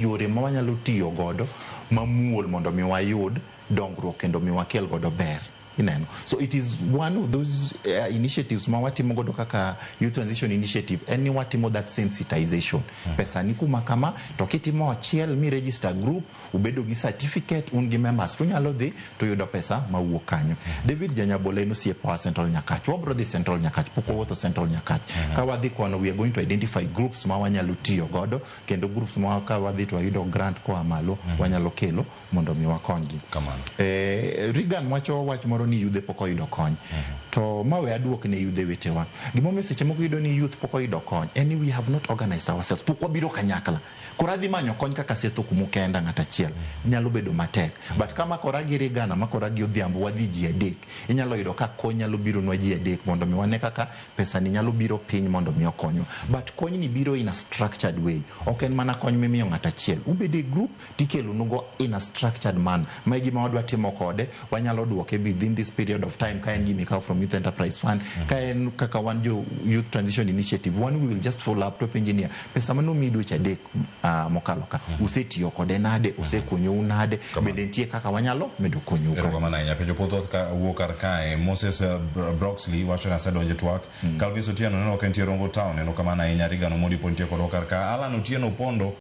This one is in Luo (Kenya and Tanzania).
yore ma wanyalo tiyo godo mamuol mondo mi wayud dongruok kendo mi wakel godo ber. So it is one of those initiatives mawatimo godo kaka youth transition initiative any watimo that sensitization. Pesa ni kuma kama to kitimo achiel mi register group ubedo gi certificate un gi members to nyalo dhi to yudo pesa mawuok kanyo. David Janyabole no siepa Central Nyakach. Wabro dhi Central Nyakach poko wuotho Central Nyakach. Ka wadhi kono we are going to identify groups ma wanyalo tiyo godo kendo groups ma ka wadhi to yudo grant ko amalo wanyalo kelo mondo mi wakonygi. Regan wacho wach moro ni yudhe poko yudo kony. To mawe aduok ne yudhe wetewa. Gimomiyo seche moko yudo ni youth poko yudo kony. We have not organized ourselves. Pok wabiro kanyakla. Koradhi manyo kony kaka Seth Okumu kenda ng'ata achiel. Nyalo bedo matek. But kama koragi Regan ama koragi Odhiambo wadhi ji adek. Inyalo yudo ka kony nyalo biro nwa ji adek mondo mi wane kaka pesa ni nyalo biro piny mondo mi okonyo. But kony ni biro in a structured way. Ok en mana kony mimiyo ng'ata achiel. Ubede group tikelo nugo in a structured manner. Mae gima wadwa timo kode wanyalo duoke within this period of time ka en gimi kao from Youth Enterprise Fund ka en kaka wan jo Youth Transition Initiative one we will just follow up to engineer pesa mano mi dweche adek mokalo ka usetiyo kode nade usekonyo nade bende nitie kaka wanyalo medo konyo ka kama na penjo potho ka wuokar kae Moses Broxley wacho na sedonje twak Calvin Otieno neno kentie Rongo Town neno kama na Regan Omondi pontie kod okar ka Alan Otieno Pondo